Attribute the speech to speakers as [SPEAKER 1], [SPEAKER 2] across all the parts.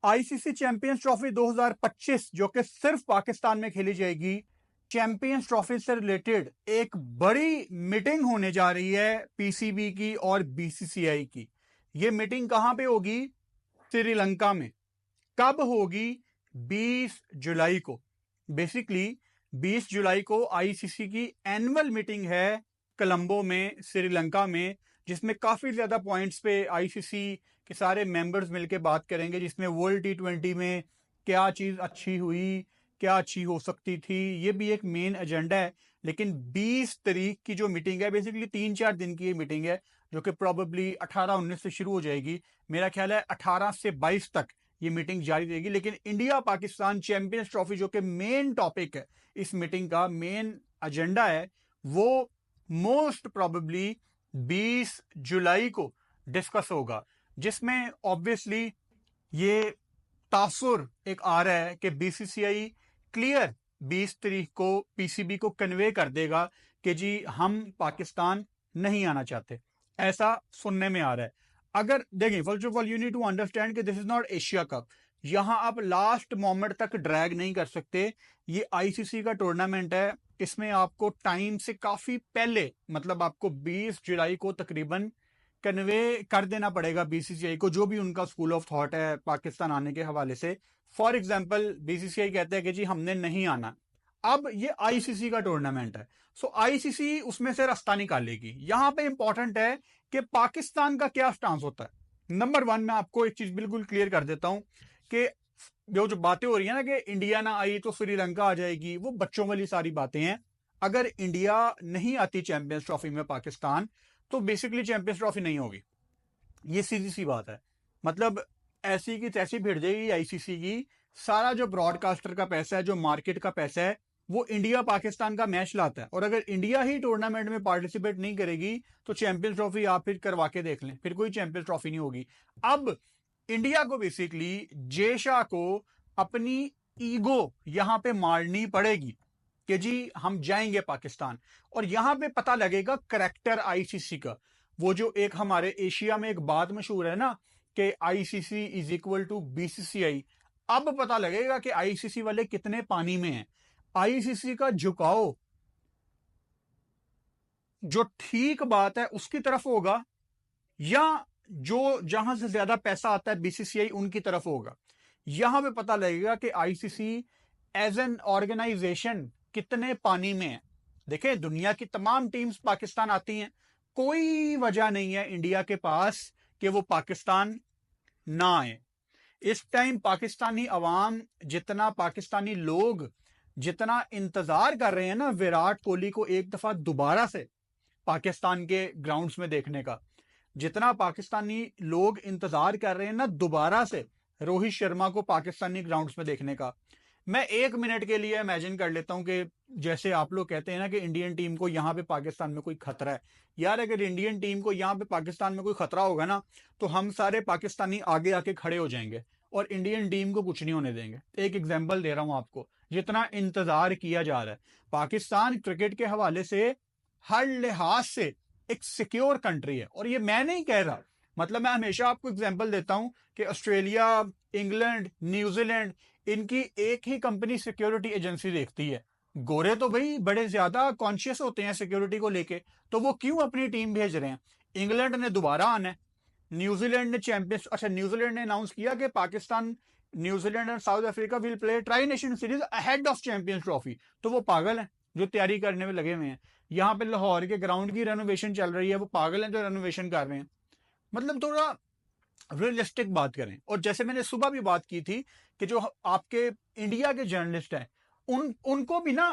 [SPEAKER 1] ICC champions trophy 2025 जो कि सिर्फ पाकिस्तान में खेली जाएगी, चैंपियंस ट्रॉफी से रिलेटेड एक बड़ी मीटिंग होने जा रही है पीसीबी की और बीसीसीआई की। ये मीटिंग कहां पे होगी? श्रीलंका में। कब होगी? 20 जुलाई को। बेसिकली 20 जुलाई को आईसीसी की एनुअल मीटिंग है कोलंबो में, श्रीलंका में, जिसमें काफी ज्यादा पॉइंट्स पे आईसीसी के सारे मेंबर्स मिलकर बात करेंगे, जिसमें वर्ल्ड टी20 में क्या चीज अच्छी हुई, क्या अच्छी हो सकती थी, ये भी एक मेन एजेंडा है। लेकिन 20 तारीख की जो मीटिंग है, बेसिकली 3-4 दिन की ये मीटिंग है, जो कि प्रोबेबली 18-19 से शुरू हो जाएगी। मेरा ख्याल है 18 से 22 तक ये मीटिंग जारी रहेगी। लेकिन इंडिया पाकिस्तान चैंपियंस ट्रॉफी जो कि मेन टॉपिक है, इस मीटिंग का मेन एजेंडा है, वो मोस्ट प्रोबेबली 20 जुलाई को डिस्कस होगा, जिसमें ऑब्वियसली ये तासुर एक आ रहा है कि बीसीसीआई क्लियर 20 तारीख को पीसीबी को कन्वे कर देगा कि जी हम पाकिस्तान नहीं आना चाहते, ऐसा सुनने में आ रहा है। अगर देखें, first of all you need to understand कि this is not Asia cup. यहां आप लास्ट मोमेंट तक ड्रैग नहीं कर सकते। ये आईसीसी का टूर्नामेंट है, इसमें आपको टाइम से काफी पहले, मतलब आपको 20 जुलाई को तकरीबन कन्वे कर देना पड़ेगा बीसीसीआई को, जो भी उनका स्कूल ऑफ थॉट है पाकिस्तान आने के हवाले से। फॉर एग्जांपल बीसीसीआई कहते हैं कि जी हमने नहीं आना। अब ये आईसीसी का टूर्नामेंट है, सो आईसीसी उसमें से रास्ता निकालेगी। यहां पे इंपॉर्टेंट है कि पाकिस्तान का क्या स्टांस होता है। नंबर 1, मैं आपको एक चीज बिल्कुल क्लियर कर देता हूं कि जो बातें हो रही है ना कि इंडिया ना आई तो श्रीलंका आ जाएगी, वो बच्चों वाली सारी बातें हैं। अगर इंडिया नहीं आती चैंपियंस ट्रॉफी में पाकिस्तान, तो बेसिकली चैंपियंस ट्रॉफी नहीं होगी। ये सीधी सी बात है। मतलब ऐसी की तैसी भिड़ जाएगी आईसीसी की। सारा जो ब्रॉडकास्टर का पैसा है, जो मार्केट का पैसा है, वो इंडिया पाकिस्तान का मैच लाता है। और अगर इंडिया ही टूर्नामेंट में पार्टिसिपेट नहीं करेगी तो चैंपियंस ट्रॉफी आप फिर करवा के देख लें, फिर कोई चैंपियंस ट्रॉफी नहीं होगी। अब इंडिया को बेसिकली जेशा को अपनी ईगो यहां पे मारनी पड़ेगी कि जी हम जाएंगे पाकिस्तान। और यहां पे पता लगेगा करेक्टर आईसीसी का। वो जो एक हमारे एशिया में एक बात मशहूर है ना कि ICC is equal to BCCI, अब पता लगेगा कि आईसीसी वाले कितने पानी में हैं। आईसीसी का झुकाव जो ठीक बात है उसकी तरफ होगा, या जो जहां से ज्यादा पैसा आता है बीसीसीआई उनकी तरफ होगा। यहां पे पता लगेगा कि आईसीसी एज एन ऑर्गेनाइजेशन कितने पानी में है। देखिए, दुनिया की तमाम टीम्स पाकिस्तान आती हैं, कोई वजह नहीं है इंडिया के पास कि वो पाकिस्तान ना आए। इस टाइम पाकिस्तानी अवाम, जितना पाकिस्तानी लोग जितना इंतजार कर रहे हैं ना विराट कोहली को एक दफा दोबारा से पाकिस्तान के ग्राउंड्स में देखने का, जितना पाकिस्तानी लोग इंतजार कर रहे हैं ना दोबारा से रोहित शर्मा को पाकिस्तानी ग्राउंड्स में देखने का, मैं 1 मिनट के लिए इमेजिन कर लेता हूं कि जैसे आप लोग कहते हैं ना कि इंडियन टीम को यहां पे पाकिस्तान में कोई खतरा है। यार, अगर इंडियन टीम को यहां पे पाकिस्तान में कोई खतरा होगा ना, तो हम सारे पाकिस्तानी आगे आके खड़े हो जाएंगे और इंडियन टीम को कुछ नहीं होने देंगे। एक एग्जाम्पल दे रहा हूं आपको, जितना इंतजार किया जा रहा है। पाकिस्तान क्रिकेट के हवाले से हर लिहाज से एक सिक्योर कंट्री है। और ये मैं नहीं कह रहा, मतलब मैं हमेशा आपको एग्जांपल देता हूं कि ऑस्ट्रेलिया, इंग्लैंड, न्यूजीलैंड, इनकी एक ही कंपनी सिक्योरिटी एजेंसी देखती है। गोरे तो भाई बड़े ज्यादा कॉन्शियस होते हैं सिक्योरिटी को लेके, तो वो क्यों अपनी टीम भेज रहे हैं? इंग्लैंड ने दोबारा आना है, न्यूजीलैंड ने चैंपियंस, अच्छा न्यूजीलैंड ने अनाउंस किया कि पाकिस्तान, न्यूजीलैंड और south Africa will play tri nation series ahead of champions trophy. तो वो पागल हैं जो तैयारी करने में लगे हुए हैं। यहां पे लाहौर के ग्राउंड की रेनोवेशन चल रही है, वो पागल हैं जो रेनोवेशन कर रहे हैं। मतलब थोड़ा रियलिस्टिक बात करें। और जैसे मैंने सुबह भी बात की थी कि जो आपके इंडिया के जर्नलिस्ट हैं, उनको भी ना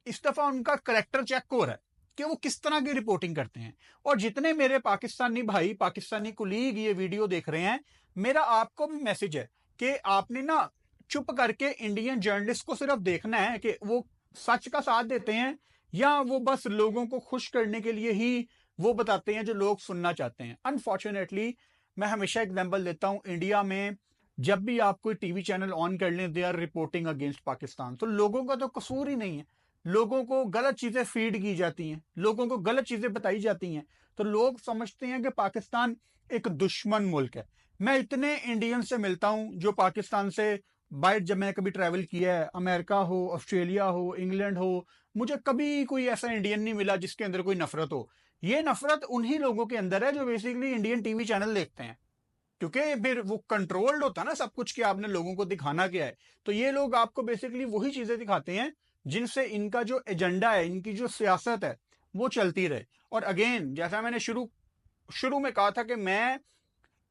[SPEAKER 1] इस दफा उनका करेक्टर चेक हो रहा है कि वो किस तरह की रिपोर्टिंग करते हैं। और जितने मेरे पाकिस्तानी भाई, पाकिस्तानी कुलीग ये वीडियो देख रहे हैं, मेरा आपको भी मैसेज है कि आपने ना चुप करके इंडियन जर्नलिस्ट को सिर्फ देखना है कि वो सच का साथ देते हैं या वो बस लोगों को खुश करने के लिए ही वो बताते हैं जो लोग सुनना चाहते हैं। अनफॉर्चुनेटली मैं हमेशा एग्जांपल देता हूं, इंडिया में जब भी आप कोई टीवी चैनल ऑन कर लें, they are reporting against Pakistan. तो लोगों का तो कसूर ही नहीं है, लोगों को गलत चीजें फीड की जाती हैं, लोगों को गलत चीजें बताई जाती हैं, तो लोग समझते हैं कि पाकिस्तान एक दुश्मन मुल्क है। मैं इतने इंडियन से मिलता हूं जो पाकिस्तान से बाहर, जब मैंने कभी ट्रैवल किया है, अमेरिका हो, ऑस्ट्रेलिया हो, इंग्लैंड हो, मुझे कभी कोई ऐसा इंडियन नहीं मिला जिसके अंदर कोई नफरत हो। ये नफरत उन्हीं लोगों के अंदर है जो बेसिकली इंडियन टीवी चैनल देखते हैं, क्योंकि फिर वो कंट्रोल्ड होता है ना सब कुछ कि आपने लोगों को दिखाना क्या है। तो ये लोग आपको बेसिकली वही चीजें दिखाते हैं जिनसे इनका जो एजेंडा है, इनकी जो सियासत है, वो चलती रहे। और अगेन, जैसा मैंने शुरू शुरू में कहा था कि मैं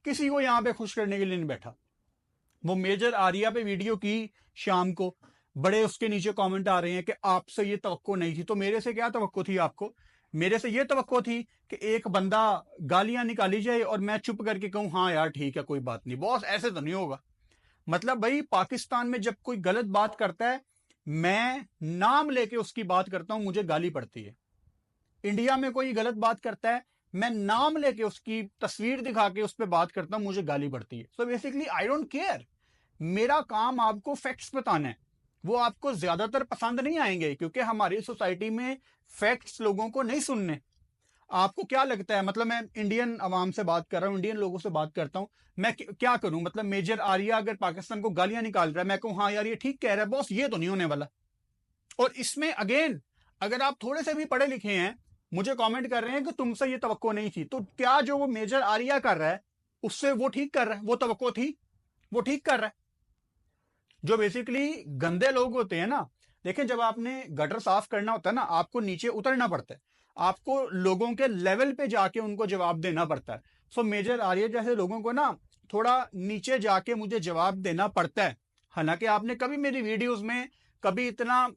[SPEAKER 1] किसी को यहां पे खुश करने के लिए नहीं बैठा। वो मेजर आर्या पे वीडियो की शाम को, बड़े उसके नीचे कमेंट आ रहे हैं कि आपसे ये तवक्को नहीं थी। तो मेरे से क्या तवक्को थी आपको? मेरे से ये तवक्को थी कि एक बंदा गालियां निकाली जाए और मैं चुप करके कहूं हाँ यार ठीक है कोई बात नहीं। बॉस ऐसे तो नहीं होगा। मतलब भाई, पाकिस्तान में जब कोई गलत बात करता है, मैं नाम लेके उसकी बात करता हूं, मुझे गाली पड़ती है। इंडिया में कोई गलत बात करता है, मैं नाम लेके उसकी तस्वीर दिखा के उस पर बात करता हूं, मुझे गाली पड़ती है। So basically I don't care. मेरा काम आपको फैक्ट्स बताना है। वो आपको ज्यादातर पसंद नहीं आएंगे क्योंकि हमारी सोसाइटी में फैक्ट्स लोगों को नहीं सुनने। आपको क्या लगता है, मतलब मैं इंडियन अवाम से बात कर रहा हूं, इंडियन लोगों से बात करता हूं, मैं क्या करूं? मतलब मेजर आर्या अगर पाकिस्तान को गालियां निकाल रहा है, मैं कहूं हाँ यार ये ठीक कह रहा है बॉस, ये तो नहीं होने वाला। और इसमें अगेन, अगर आप थोड़े से भी पढ़े लिखे हैं, मुझे कमेंट कर रहे हैं कि तुमसे ये तवक्को नहीं थी, तो क्या जो वो मेजर आर्या कर रहा है उससे वो ठीक कर रहा है? वो तवक्को थी, वो ठीक कर रहा है। जो बेसिकली गंदे लोग होते हैं ना, देखें, जब आपने गटर साफ करना होता है ना, आपको नीचे उतरना पड़ता है, आपको लोगों के लेवल पे जाके उनको जवाब देना पड़ता है। सो मेजर आर्य जैसे लोगों को ना थोड़ा नीचे जाके मुझे जवाब देना पड़ता है। हालांकि आपने कभी मेरी वीडियोस में कभी इतना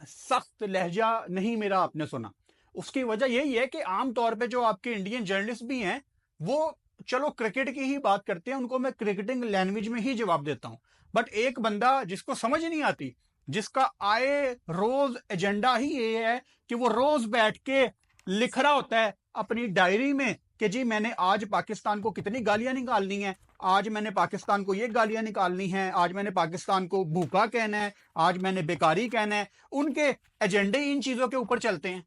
[SPEAKER 1] सख्त लहजा नहीं मेरा आपने सुना। उसकी वजह यही है कि आमतौर पे जो आपके इंडियन जर्नलिस्ट भी हैं, वो चलो क्रिकेट की ही बात करते हैं, उनको मैं क्रिकेटिंग लैंग्वेज में ही जवाब देता हूं। बट एक बंदा जिसको समझ नहीं आती, जिसका आए रोज एजेंडा ही ये है कि वो रोज बैठ के लिख रहा होता है अपनी डायरी में कि जी मैंने आज पाकिस्तान को कितनी गालियां निकालनी है, आज मैंने पाकिस्तान को ये गालियां निकालनी है, आज मैंने पाकिस्तान को भूखा कहना है, आज मैंने बेकारी कहना है। उनके एजेंडे इन चीजों के ऊपर चलते हैं।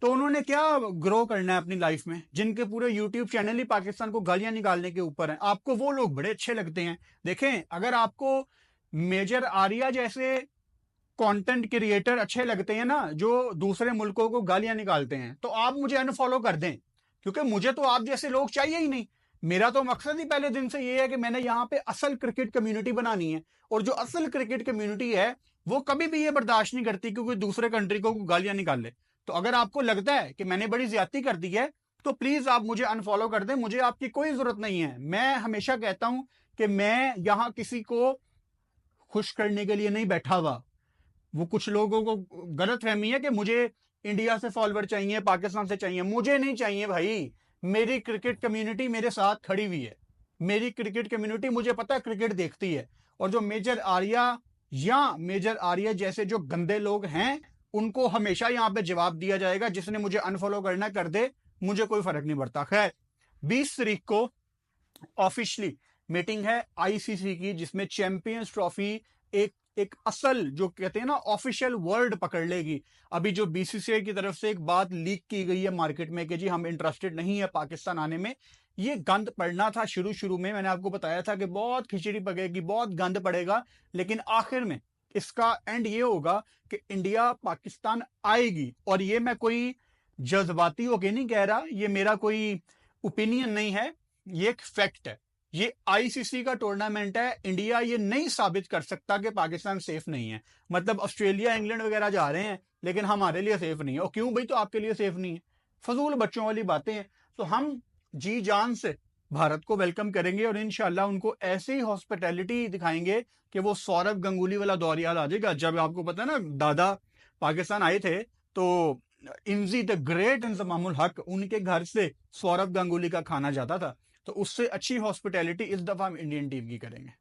[SPEAKER 1] तो उन्होंने क्या ग्रो करना है अपनी लाइफ में, जिनके पूरे यूट्यूब चैनल ही पाकिस्तान को गालियां निकालने के ऊपर है? आपको वो लोग बड़े अच्छे लगते हैं। देखें, अगर आपको मेजर आर्या जैसे कंटेंट क्रिएटर अच्छे लगते हैं ना, जो दूसरे मुल्कों को गालियां निकालते हैं, तो आप मुझे अनफॉलो कर दें, क्योंकि मुझे तो आप जैसे लोग चाहिए ही नहीं। मेरा तो मकसद ही पहले दिन से ये है कि मैंने यहाँ पे असल क्रिकेट कम्युनिटी बनानी है। और जो असल क्रिकेट कम्युनिटी है वो कभी भी ये बर्दाश्त नहीं करती कि कोई दूसरे कंट्री को गालियां निकाले। तो अगर आपको लगता है कि मैंने बड़ी ज्यादती कर दी है, तो प्लीज आप मुझे अनफॉलो कर दें, मुझे आपकी कोई जरूरत नहीं है। मैं हमेशा कहता हूं कि मैं यहां किसी को खुश करने के लिए नहीं बैठा हुआ। वो कुछ लोगों को गलत फहमी है कि मुझे इंडिया से फॉलोवर चाहिए, पाकिस्तान से चाहिए। मुझे नहीं चाहिए भाई। मेरी क्रिकेट कम्युनिटी मेरे साथ खड़ी हुई है। मेरी क्रिकेट कम्युनिटी, मुझे पता है, क्रिकेट देखती है। और जो मेजर आर्या या मेजर आर्या जैसे जो गंदे लोग हैं, उनको हमेशा यहां पे जवाब दिया जाएगा। जिसने मुझे अनफॉलो करना कर दे, मुझे कोई फर्क नहीं पड़ता। खैर, 20 तारीख को ऑफिशियली मीटिंग है आईसीसी की, जिसमें चैंपियंस ट्रॉफी एक एक असल, जो कहते हैं ना, ऑफिशियल वर्ड पकड़ लेगी। अभी जो बीसीसीआई की तरफ से एक बात लीक की गई है मार्केट में कि जी हम इंटरेस्टेड नहीं है पाकिस्तान आने में, ये गंद पड़ना था। शुरू शुरू में मैंने आपको बताया था कि बहुत खिचड़ी पकेगी, बहुत गंद पड़ेगा, लेकिन आखिर में इसका एंड ये होगा कि इंडिया पाकिस्तान आएगी। और ये मैं कोई जज्बाती होके नहीं कह रहा, ये मेरा कोई ओपिनियन नहीं है, ये एक फैक्ट है। ये आईसीसी का टूर्नामेंट है। इंडिया ये नहीं साबित कर सकता कि पाकिस्तान सेफ नहीं है। मतलब ऑस्ट्रेलिया, इंग्लैंड वगैरह जा रहे हैं, लेकिन हमारे लिए सेफ नहीं है। और क्यों भाई? तो आपके लिए सेफ नहीं है? फजूल बच्चों वाली बातें हैं। तो हम जी जान से भारत को वेलकम करेंगे और इंशाल्लाह उनको ऐसे ही हॉस्पिटैलिटी दिखाएंगे कि वो सौरव गंगुली वाला दौर याद आ जाएगा। जब आपको पता है ना, दादा पाकिस्तान आए थे तो इंजी द ग्रेट इंजमामुल हक, उनके घर से सौरव गंगुली का खाना जाता था। तो उससे अच्छी हॉस्पिटैलिटी इस दफा हम इंडियन टीम की करेंगे।